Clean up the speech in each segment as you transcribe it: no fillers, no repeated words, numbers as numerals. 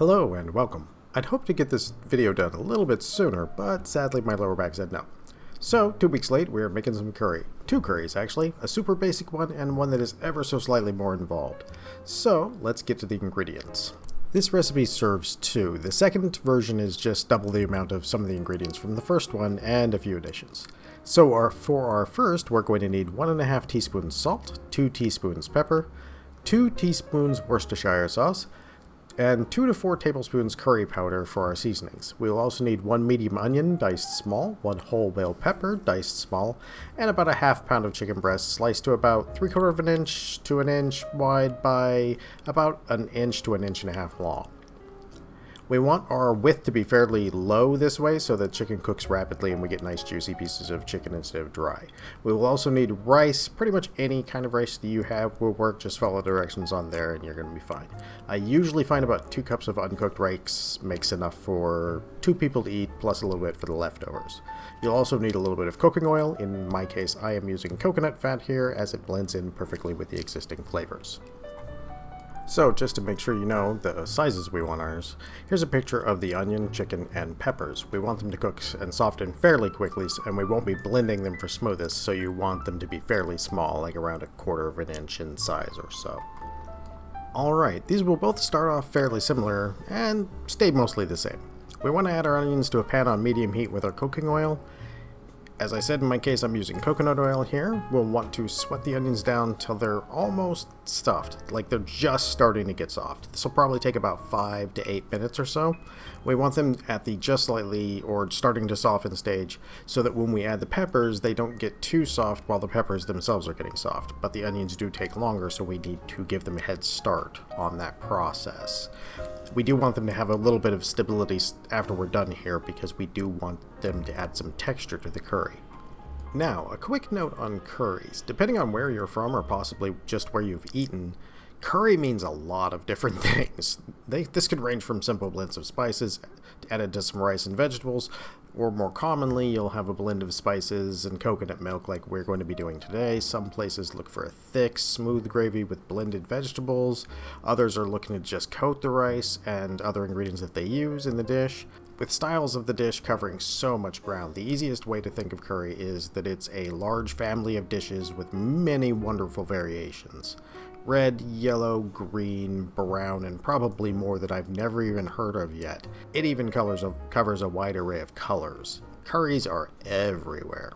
Hello and welcome. I'd hoped to get this video done a little bit sooner, but sadly my lower back said no. So, 2 weeks late, we're making some curry. 2 curries actually, a super basic one and one that is ever so slightly more involved. So, let's get to the ingredients. This recipe serves 2. The second version is just double the amount of some of the ingredients from the first one and a few additions. So for our first, we're going to need 1.5 teaspoons salt, 2 teaspoons pepper, 2 teaspoons Worcestershire sauce, and 2 to 4 tablespoons curry powder for our seasonings. We will also need 1 medium onion diced small, 1 whole bell pepper diced small, and about a ½ pound of chicken breast sliced to about 3/4 of an inch to an inch wide by about an inch to an inch and a half long. We want our width to be fairly low this way so that chicken cooks rapidly and we get nice juicy pieces of chicken instead of dry. We will also need rice. Pretty much any kind of rice that you have will work. Just follow directions on there and you're going to be fine. I usually find about 2 cups of uncooked rice makes enough for 2 people to eat, plus a little bit for the leftovers. You'll also need a little bit of cooking oil. In my case, I am using coconut fat here as it blends in perfectly with the existing flavors. So, just to make sure you know the sizes we want ours, here's a picture of the onion, chicken, and peppers. We want them to cook and soften fairly quickly, and we won't be blending them for smoothness, so you want them to be fairly small, like around 1/4 of an inch in size or so. Alright, these will both start off fairly similar and stay mostly the same. We want to add our onions to a pan on medium heat with our cooking oil. As I said, in my case, I'm using coconut oil here. We'll want to sweat the onions down till they're almost stuffed, like they're just starting to get soft. This will probably take about 5 to 8 minutes or so. We want them at the just slightly or starting to soften stage so that when we add the peppers, they don't get too soft while the peppers themselves are getting soft. But the onions do take longer, so we need to give them a head start on that process. We do want them to have a little bit of stability after we're done here because we do want them to add some texture to the curry. Now, a quick note on curries. Depending on where you're from or possibly just where you've eaten, curry means a lot of different things. This could range from simple blends of spices added to some rice and vegetables, or more commonly, you'll have a blend of spices and coconut milk like we're going to be doing today. Some places look for a thick, smooth gravy with blended vegetables. Others are looking to just coat the rice and other ingredients that they use in the dish. With styles of the dish covering so much ground, the easiest way to think of curry is that it's a large family of dishes with many wonderful variations. Red, yellow, green, brown, and probably more that I've never even heard of yet. It even covers a wide array of colors. Curries are everywhere.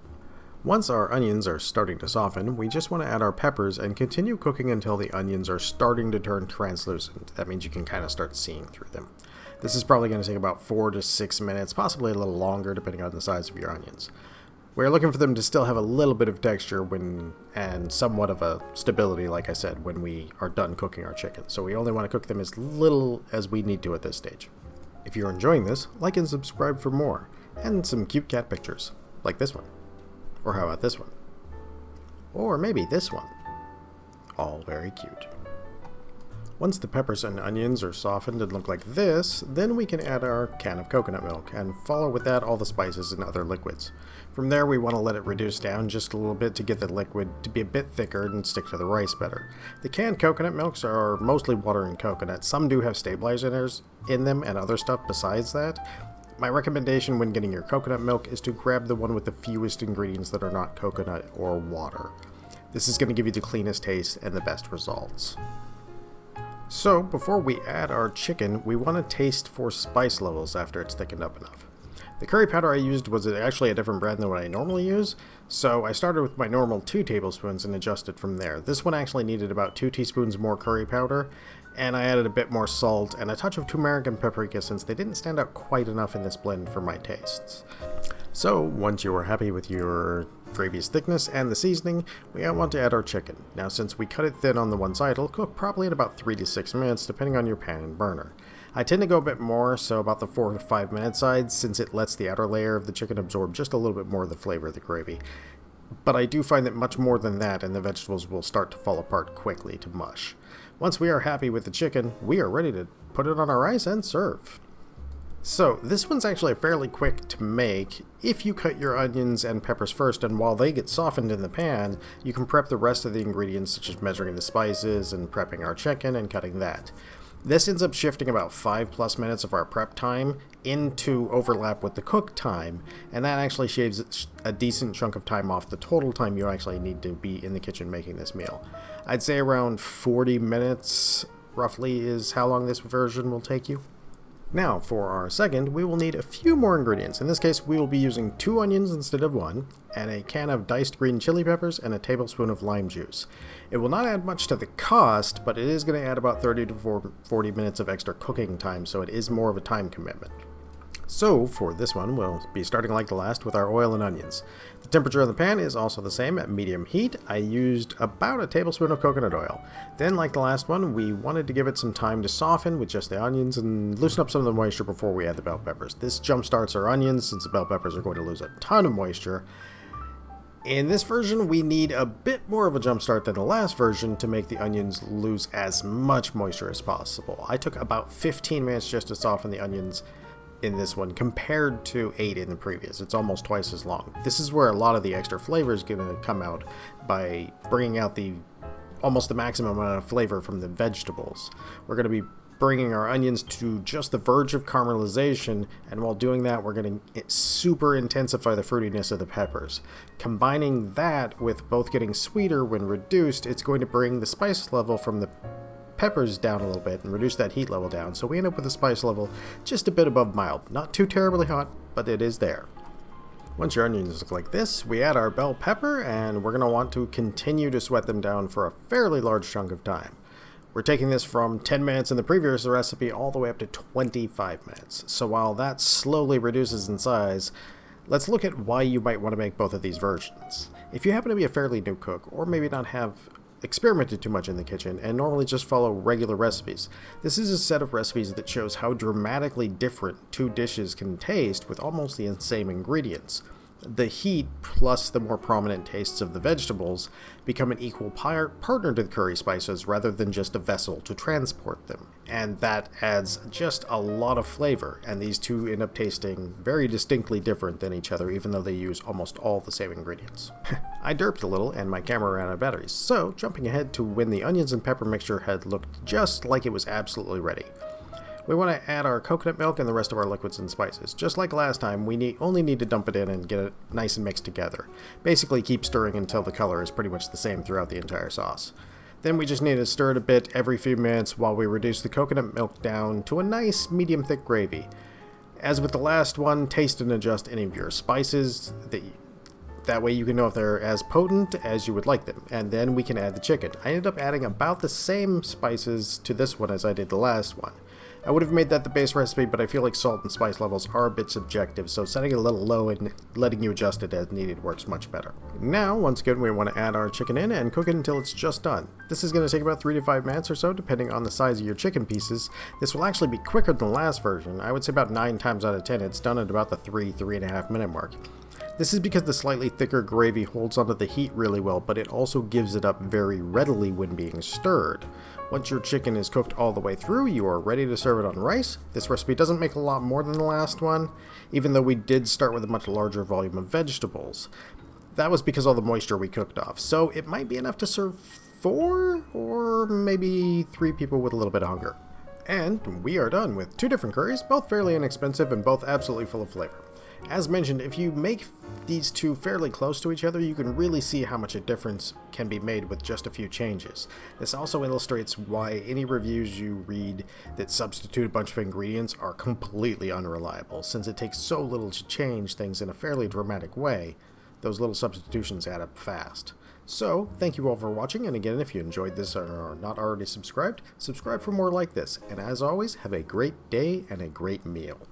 Once our onions are starting to soften, we just want to add our peppers and continue cooking until the onions are starting to turn translucent. That means you can kind of start seeing through them. This is probably going to take about 4 to 6 minutes, possibly a little longer depending on the size of your onions. We're looking for them to still have a little bit of texture and somewhat of a stability, like I said, when we are done cooking our chicken. So we only want to cook them as little as we need to at this stage. If you're enjoying this, like and subscribe for more, and some cute cat pictures, like this one. Or how about this one? Or maybe this one. All very cute. Once the peppers and onions are softened and look like this, then we can add our can of coconut milk and follow with that all the spices and other liquids. From there we want to let it reduce down just a little bit to get the liquid to be a bit thicker and stick to the rice better. The canned coconut milks are mostly water and coconut. Some do have stabilizers in them and other stuff besides that. My recommendation when getting your coconut milk is to grab the one with the fewest ingredients that are not coconut or water. This is going to give you the cleanest taste and the best results. So, before we add our chicken, we want to taste for spice levels after it's thickened up enough. The curry powder I used was actually a different brand than what I normally use, so I started with my normal 2 tablespoons and adjusted from there. This one actually needed about 2 teaspoons more curry powder, and I added a bit more salt and a touch of turmeric and paprika since they didn't stand out quite enough in this blend for my tastes. So, once you are happy with your gravy's thickness and the seasoning, we want to add our chicken. Now, since we cut it thin on the one side, it'll cook probably in about 3 to 6 minutes, depending on your pan and burner. I tend to go a bit more, so about the 4 to 5 minute side, since it lets the outer layer of the chicken absorb just a little bit more of the flavor of the gravy. But I do find that much more than that, and the vegetables will start to fall apart quickly to mush. Once we are happy with the chicken, we are ready to put it on our rice and serve. So, this one's actually fairly quick to make if you cut your onions and peppers first, and while they get softened in the pan, you can prep the rest of the ingredients such as measuring the spices and prepping our chicken and cutting that. This ends up shifting about 5+ minutes of our prep time into overlap with the cook time, and that actually shaves a decent chunk of time off the total time you actually need to be in the kitchen making this meal. I'd say around 40 minutes roughly is how long this version will take you. Now, for our second, we will need a few more ingredients. In this case, we will be using 2 onions instead of 1, and a can of diced green chili peppers, and a tablespoon of lime juice. It will not add much to the cost, but it is going to add about 30 to 40 minutes of extra cooking time, so it is more of a time commitment. So, for this one, we'll be starting like the last with our oil and onions. The temperature of the pan is also the same at medium heat. I used about a tablespoon of coconut oil. Then, like the last one, we wanted to give it some time to soften with just the onions and loosen up some of the moisture before we add the bell peppers. This jumpstarts our onions since the bell peppers are going to lose a ton of moisture. In this version, we need a bit more of a jumpstart than the last version to make the onions lose as much moisture as possible. I took about 15 minutes just to soften the onions in this one compared to 8 in the previous. It's almost twice as long. This is where a lot of the extra flavor is going to come out by bringing out almost the maximum amount of flavor from the vegetables. We're going to be bringing our onions to just the verge of caramelization, and while doing that, we're going to super intensify the fruitiness of the peppers. Combining that with both getting sweeter when reduced, it's going to bring the spice level from the peppers down a little bit and reduce that heat level down, so we end up with a spice level just a bit above mild. Not too terribly hot, but it is there. Once your onions look like this, we add our bell pepper, and we're going to want to continue to sweat them down for a fairly large chunk of time. We're taking this from 10 minutes in the previous recipe all the way up to 25 minutes. So while that slowly reduces in size, let's look at why you might want to make both of these versions. If you happen to be a fairly new cook, or maybe not have experimented too much in the kitchen and normally just follow regular recipes, this is a set of recipes that shows how dramatically different 2 dishes can taste with almost the same ingredients. The heat plus the more prominent tastes of the vegetables become an equal partner to the curry spices rather than just a vessel to transport them. And that adds just a lot of flavor, and these two end up tasting very distinctly different than each other even though they use almost all the same ingredients. I derped a little and my camera ran out of batteries, so jumping ahead to when the onions and pepper mixture had looked just like it was absolutely ready. We want to add our coconut milk and the rest of our liquids and spices. Just like last time, we only need to dump it in and get it nice and mixed together. Basically keep stirring until the color is pretty much the same throughout the entire sauce. Then we just need to stir it a bit every few minutes while we reduce the coconut milk down to a nice medium thick gravy. As with the last one, taste and adjust any of your spices. That way you can know if they're as potent as you would like them, and then we can add the chicken. I ended up adding about the same spices to this one as I did the last one. I would have made that the base recipe, but I feel like salt and spice levels are a bit subjective, so setting it a little low and letting you adjust it as needed works much better. Now, once again, we want to add our chicken in and cook it until it's just done. This is going to take about 3 to 5 minutes or so, depending on the size of your chicken pieces. This will actually be quicker than the last version. I would say about 9 times out of 10 it's done at about the 3.5 minute mark. This is because the slightly thicker gravy holds onto the heat really well, but it also gives it up very readily when being stirred. Once your chicken is cooked all the way through, you are ready to serve it on rice. This recipe doesn't make a lot more than the last one, even though we did start with a much larger volume of vegetables. That was because all the moisture we cooked off, so it might be enough to serve 4 or maybe 3 people with a little bit of hunger. And we are done with 2 different curries, both fairly inexpensive and both absolutely full of flavor. As mentioned, if you make these two fairly close to each other, you can really see how much a difference can be made with just a few changes. This also illustrates why any reviews you read that substitute a bunch of ingredients are completely unreliable. Since it takes so little to change things in a fairly dramatic way, those little substitutions add up fast. So, thank you all for watching, and again, if you enjoyed this and are not already subscribed, subscribe for more like this. And as always, have a great day and a great meal.